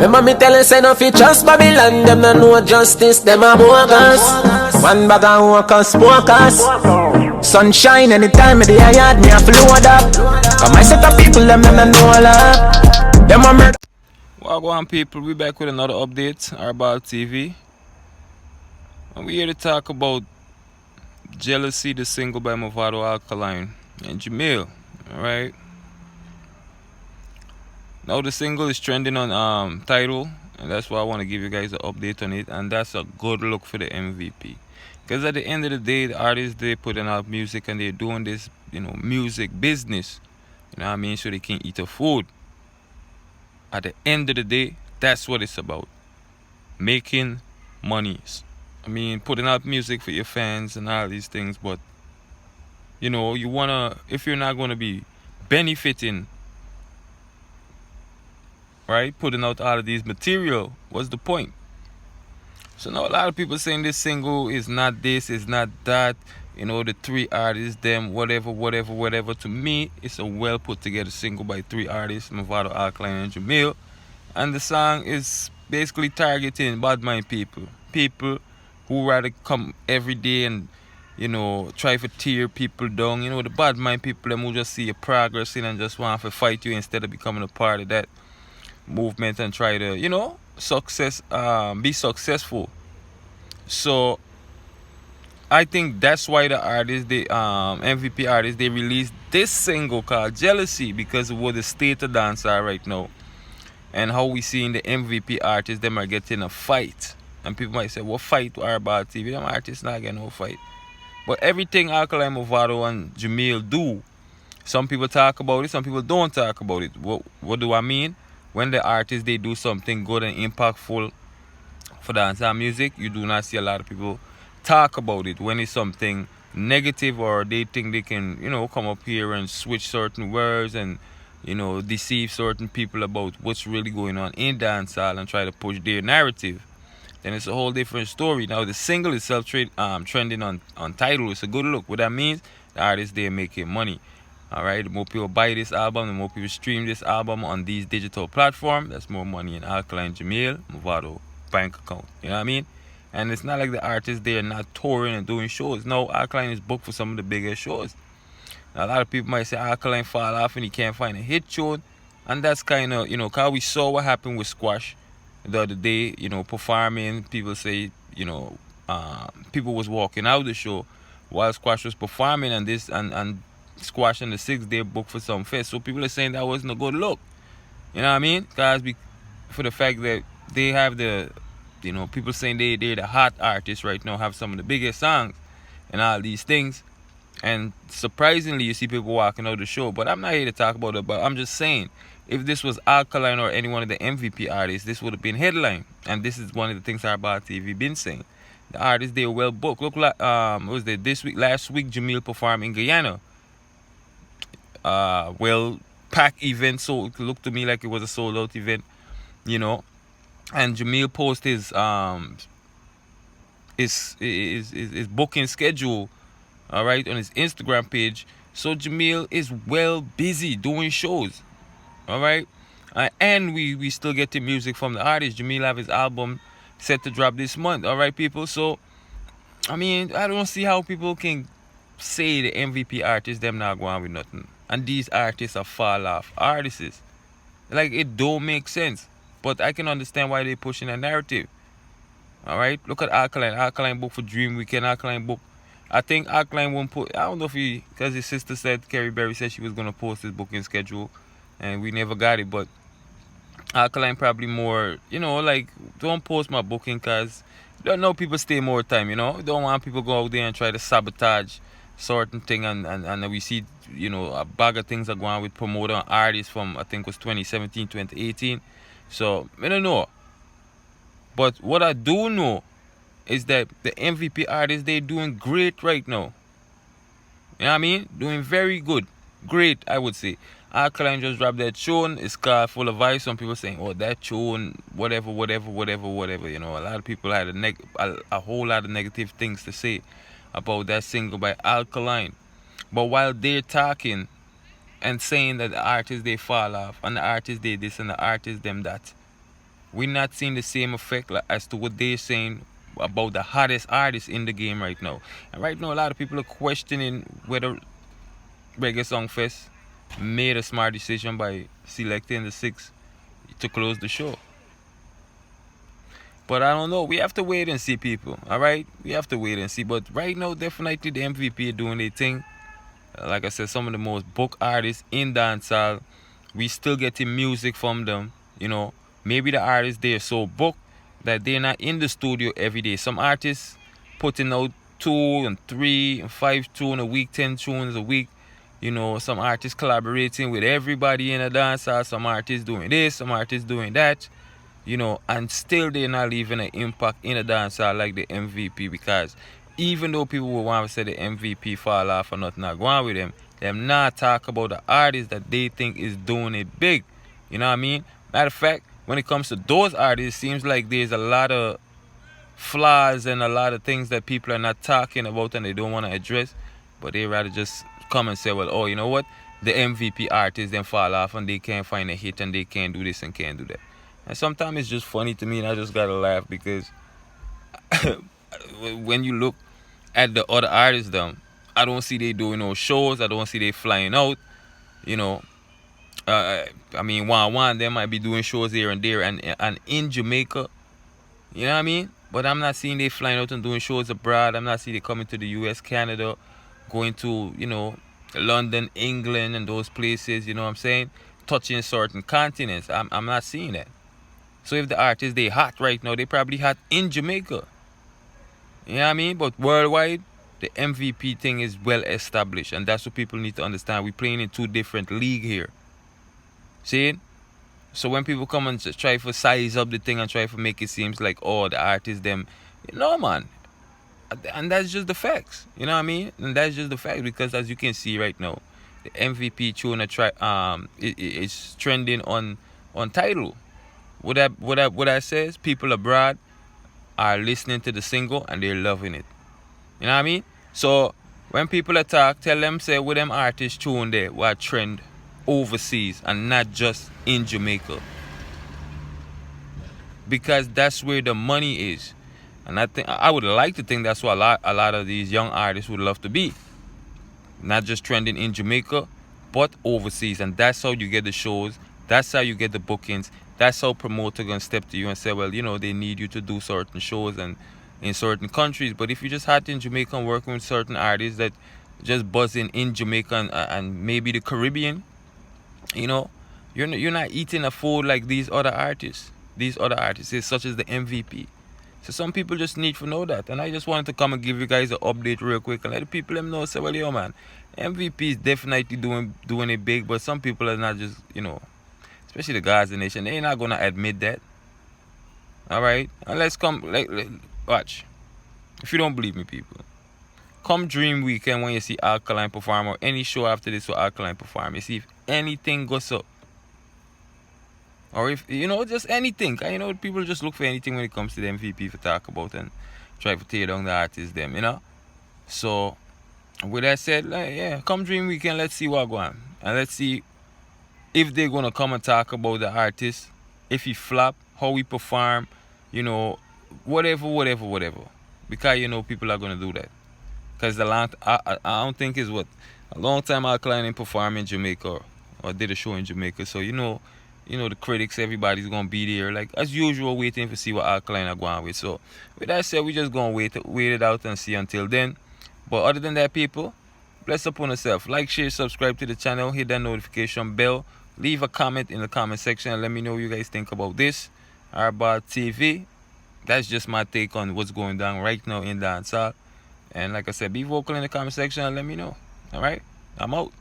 Remember me telling say no fi trust Babylon, them no know justice, them a bogus. One bag of workers. Sunshine anytime me the yard, me a flood up. Cause my set of people, them no know a lot. Them a murder. Well, go on people, we back with another update, Hardball TV. And we here to talk about Jealousy, the single by Mavado, Alkaline, and Jahmiel. Alright. Now the single is trending on Tidal, and that's why I want to give you guys an update on it. And that's a good look for the MVP. Because at the end of the day, the artists, they putting out music and they're doing this, music business. You know what I mean? So they can eat a food. At the end of the day, that's what it's about. Making monies. I mean, putting out music for your fans and all these things, but you wanna, if you're not gonna be benefiting, right, putting out all of these material, what's the point? So now a lot of people saying this single is not this, is not that, the three artists, them, whatever. To me, it's a well put together single by three artists, Mavado, Alkaline, and Jahmiel. And the song is basically targeting bad mind people. People who rather come every day and, try to tear people down. The bad mind people, them who just see your progress in and just want to fight you instead of becoming a part of that movement and try to, be successful. So I think that's why the artists, the MVP artists, they released this single called Jealousy, because of what the state of dance are right now. And how we seeing the MVP artists, them are getting a fight. And people might say, what fight are about TV? Them artists not getting no fight. But everything Alkaline, Mavado, and Jahmiel do, some people talk about it, some people don't talk about it. What do I mean? When the artists, they do something good and impactful for dance and music, you do not see a lot of people talk about it. When it's something negative or they think they can, come up here and switch certain words and, deceive certain people about what's really going on in dancehall and try to push their narrative, then it's a whole different story. Now the single itself trending on Tidal. It's a good look. What that means, the artists, they're making money. Alright, the more people buy this album, the more people stream this album on these digital platforms, that's more money in Alkaline, Jahmiel, Mavado bank account. You know what I mean? And it's not like the artists, they are not touring and doing shows. No, Alkaline is booked for some of the biggest shows. Now, a lot of people might say Alkaline fall off and he can't find a hit tune. And that's kind of, because we saw what happened with Squash the other day, performing. People say, people was walking out of the show while Squash was performing, and this and Squash and the Six, they booked for some fest. So people are saying that wasn't a good look. You know what I mean? Because for the fact that they have the, people saying they're the hot artists right now, have some of the biggest songs and all these things. And surprisingly, you see people walking out the show. But I'm not here to talk about it, but I'm just saying, if this was Alkaline or any one of the MVP artists, this would have been headline. And this is one of the things Hardball TV been saying. The artists, they were well booked. Look like, what was it, last week, Jahmiel performed in Guyana. Well packed event, so it looked to me like it was a sold out event, and Jahmiel posted his booking schedule, all right, on his Instagram page. So Jahmiel is well busy doing shows, all right, and we still getting music from the artist. Jahmiel have his album set to drop this month, all right, people. So I mean, I don't see how people can say the MVP artists, them not going with nothing, and these artists are fall off artists. Like, it don't make sense. But I can understand why they're pushing a narrative. Alright? Look at Alkaline. Alkaline book for Dream Weekend. Alkaline book. I think Alkaline won't put, I don't know if because his sister said, Carrie Berry said she was going to post his booking schedule, and we never got it. But Alkaline probably more, like, don't post my booking because don't know people stay more time, Don't want people go out there and try to sabotage certain thing, and we see, a bag of things are going on with promoter and artists from, I think it was 2017, 2018. So I don't know, but what I do know is that the MVP artists, they're doing great right now. You know what I mean? Doing very good, great, I would say. Alkaline just dropped that tune. It's called Full of Vice. Some people saying, oh, that tune, whatever. A lot of people had a whole lot of negative things to say about that single by Alkaline. But while they're talking and saying that the artists, they fall off, and the artists, they this, and the artists, them that, we're not seeing the same effect as to what they're saying about the hottest artists in the game right now. And right now, a lot of people are questioning whether Reggae Song Fest made a smart decision by selecting the 6 to close the show. But I don't know. We have to wait and see, people. All right, we have to wait and see. But right now, definitely the MVP are doing their thing. Like I said, some of the most booked artists in dancehall. We still getting music from them. You know, maybe the artists they're so booked that they're not in the studio every day. Some artists putting out 2 and 3 and 5 tunes a week, 10 tunes a week. You know, some artists collaborating with everybody in a dancehall. Some artists doing this, some artists doing that. You know, and still they're not leaving an impact in a dancehall like the MVP, because even though people will want to say the MVP fall off or nothing not going with them not talk about the artist that they think is doing it big. You know what I mean? Matter of fact, when it comes to those artists, it seems like there's a lot of flaws and a lot of things that people are not talking about and they don't want to address, but they rather just come and say, well, oh, you know what? The MVP artists then fall off and they can't find a hit and they can't do this and can't do that. And sometimes it's just funny to me and I just gotta laugh because when you look at the other artists, I don't see they doing no shows. I don't see they flying out. You know, I mean, one they might be doing shows here and there and in Jamaica. You know what I mean? But I'm not seeing they flying out and doing shows abroad. I'm not seeing they coming to the US, Canada, going to, you know, London, England, and those places. You know what I'm saying? Touching certain continents. I'm not seeing that. So if the artists they hot right now, they probably hot in Jamaica. You know what I mean? But worldwide, the MVP thing is well established, and that's what people need to understand. We're playing in 2 different leagues here. See it? So when people come and just try to size up the thing and try to make it seem like, oh, the artists them, no, man. And that's just the facts. You know what I mean? And that's just the fact, because as you can see right now, the MVP tune is trending on Tidal. What I says, people abroad are listening to the single and they're loving it. You know what I mean? So when people attack, tell them say with them artists tune there what trend overseas and not just in Jamaica, because that's where the money is. And I would like to think that's what a lot of these young artists would love to be, not just trending in Jamaica but overseas. And that's how you get the shows, that's how you get the bookings, that's how promoter gonna step to you and say, well, you know, they need you to do certain shows and in certain countries. But if you just hot in Jamaica and working with certain artists that just buzzing in Jamaica and maybe the Caribbean, you know, you're not eating a food like these other artists, such as the MVP. So some people just need to know that, and I just wanted to come and give you guys an update real quick and let the people them know. Say, well, yo, man, MVP is definitely doing it big, but some people are not just, you know, especially the Gaza Nation, they're not gonna admit that. All right, and let's come. Watch. If you don't believe me, people, come Dream Weekend when you see Alkaline perform, or any show after this with Alkaline perform. You see if anything goes up, or if you know, just anything. You know, people just look for anything when it comes to the MVP to talk about and try to tear down the artists. Them, you know. So with that said, like, yeah, come Dream Weekend, let's see what going on, and let's see if they're gonna come and talk about the artist, if he flop, how he perform, you know, whatever. Because you know people are gonna do that. Because I don't think it's what a long time Alkaline didn't perform in Jamaica or did a show in Jamaica. So you know the critics, everybody's gonna be there like as usual, waiting to see what Alkaline are going with. So with that said, we just gonna wait it out and see until then. But other than that, people, bless upon yourself. Like, share, subscribe to the channel, hit that notification bell. Leave a comment in the comment section and let me know what you guys think about this. Hardball TV. That's just my take on what's going down right now in dancehall. And like I said, be vocal in the comment section and let me know. Alright? I'm out.